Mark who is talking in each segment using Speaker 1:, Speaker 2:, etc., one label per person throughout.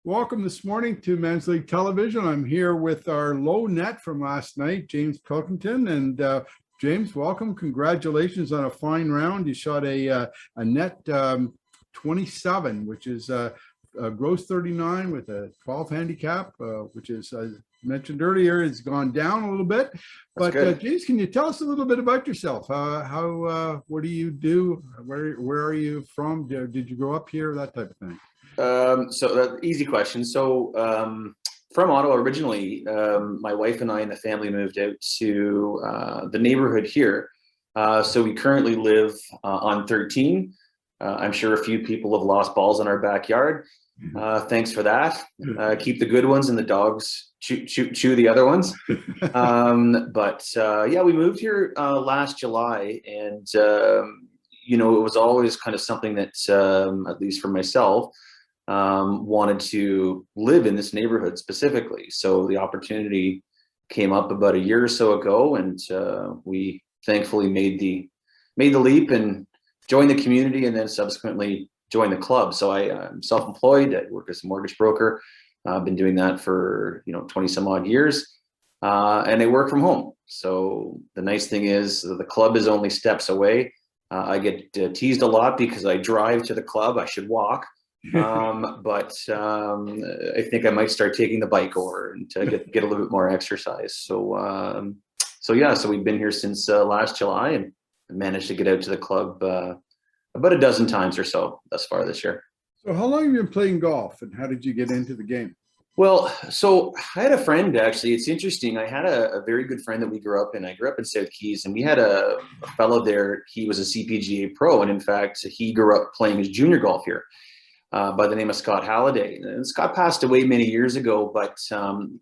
Speaker 1: Welcome this morning to Men's League Television. I'm here with our low net from last night, James Pilkington. And James, welcome. Congratulations on a fine round. You shot a net 27, which is a gross 39 with a 12 handicap, which is, as mentioned earlier, has gone down a little bit. But James, can you tell us a little bit about yourself? What do you do? Where are you from? Did you grow up here? That type of thing.
Speaker 2: Easy question. From Ottawa originally, my wife and I and the family moved out to the neighborhood here. So we currently live on 13. I'm sure a few people have lost balls in our backyard. Thanks for that. Keep the good ones and the dogs chew the other ones. Yeah, we moved here last July, and it was always kind of something that, at least for myself, wanted to live in this neighborhood specifically. So the opportunity came up about a year or so ago, and we thankfully made the leap and joined the community, and then subsequently joined the club. So I'm self-employed. I work as a mortgage broker. I've been doing that for 20 some odd years, and I work from home. So the nice thing is the club is only steps away. I get teased a lot because I drive to the club. I should walk. I think I might start taking the bike over and to get a little bit more exercise. So we've been here since last July and managed to get out to the club about a dozen times or so thus far this year.
Speaker 1: So how long have you been playing golf, and how did you get into the game?
Speaker 2: Well, so I had a friend, actually. It's interesting. I had a very good friend that we grew up in. I grew up in South Keys, and we had a fellow there. He was a CPGA pro, and in fact, he grew up playing his junior golf here. By the name of Scott Halliday. And Scott passed away many years ago, but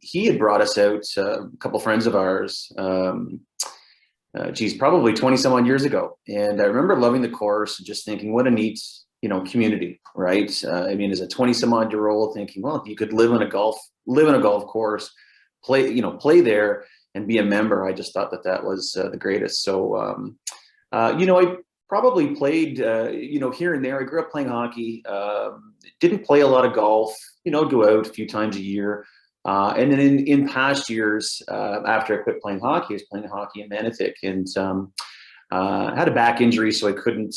Speaker 2: he had brought us out, a couple friends of ours, probably 20 some odd years ago. And I remember loving the course and just thinking, what a neat, community, right? As a 20 some odd year old, thinking, well, if you could live in a golf course, play there and be a member, I just thought that was the greatest. So, I probably played, here and there. I grew up playing hockey, didn't play a lot of golf, go out a few times a year. And then in past years, after I quit playing hockey, I was playing hockey in Manotick, and had a back injury, so I couldn't.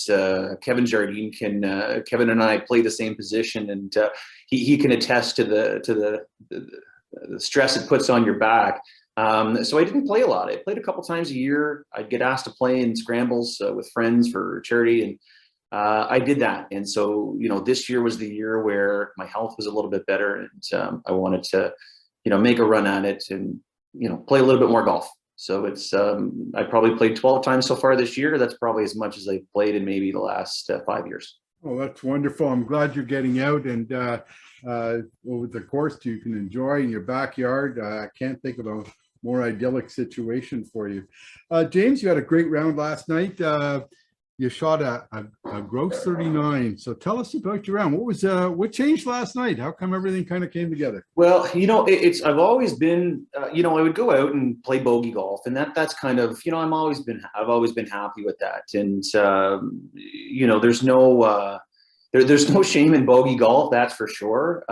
Speaker 2: Kevin Jardine Kevin and I play the same position, and he can attest to the stress it puts on your back. So I didn't play a lot. I played a couple times a year. I'd get asked to play in scrambles with friends for charity, and I did that. And so, this year was the year where my health was a little bit better, and I wanted to, make a run at it and, play a little bit more golf. So it's, I probably played 12 times so far this year. That's probably as much as I've played in maybe the last 5 years.
Speaker 1: Oh, that's wonderful. I'm glad you're getting out and with the course you can enjoy in your backyard. I can't think of a more idyllic situation for you. James, you had a great round last night. You shot a gross 39. So tell us about your round. What changed last night? How come everything kind of came together?
Speaker 2: Well, I've always been, I would go out and play bogey golf, and that's kind of, I've always been happy with that. And, there's no shame in bogey golf, that's for sure.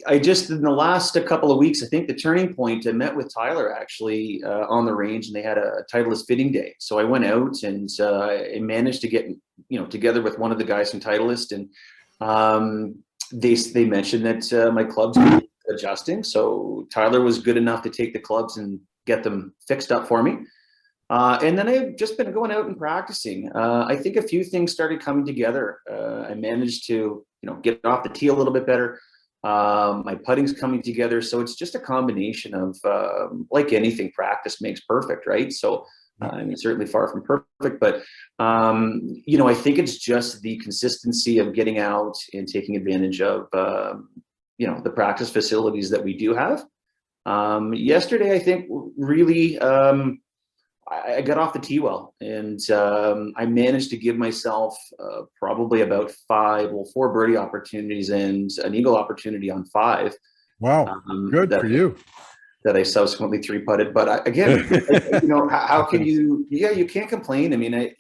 Speaker 2: I just, in the last couple of weeks, I think the turning point, I met with Tyler actually on the range, and they had a Titleist fitting day. So I went out and I managed to get, together with one of the guys from Titleist, and they mentioned that my clubs were adjusting. So Tyler was good enough to take the clubs and get them fixed up for me. And then I've just been going out and practicing. I think a few things started coming together. I managed to, get off the tee a little bit better. My putting's coming together. So it's just a combination of, like anything, practice makes perfect, right? So, certainly far from perfect, but, I think it's just the consistency of getting out and taking advantage of, the practice facilities that we do have. Yesterday, I think really, I got off the tee well, and I managed to give myself probably about 4 birdie opportunities and an eagle opportunity on 5.
Speaker 1: Wow, good for you.
Speaker 2: That I subsequently 3-putted. But again, how can you? Yeah, you can't complain. I mean, I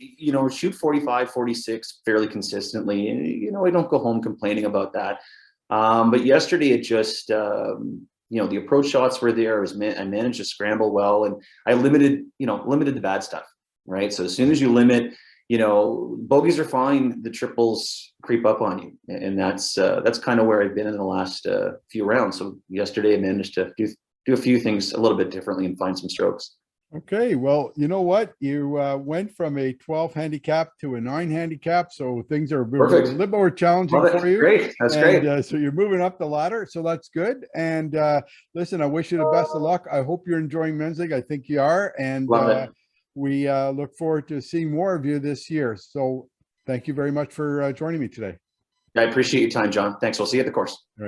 Speaker 2: shoot 45, 46 fairly consistently, and I don't go home complaining about that. But yesterday it just, the approach shots were there. I managed to scramble well, and I limited the bad stuff, right? So as soon as you limit, bogeys are fine, the triples creep up on you. And that's kind of where I've been in the last few rounds. So yesterday I managed to do a few things a little bit differently and find some strokes.
Speaker 1: Okay, well, you know what? You went from a 12 handicap to a 9 handicap, so things are a little more challenging
Speaker 2: Love it.
Speaker 1: for you.
Speaker 2: Great. That's great.
Speaker 1: So you're moving up the ladder, so that's good. And listen, I wish you the best of luck. I hope you're enjoying Men's League. I think you are. And
Speaker 2: Love it.
Speaker 1: we look forward to seeing more of you this year. So thank you very much for joining me today.
Speaker 2: I appreciate your time, John. Thanks. We'll see you at the course.
Speaker 1: All right.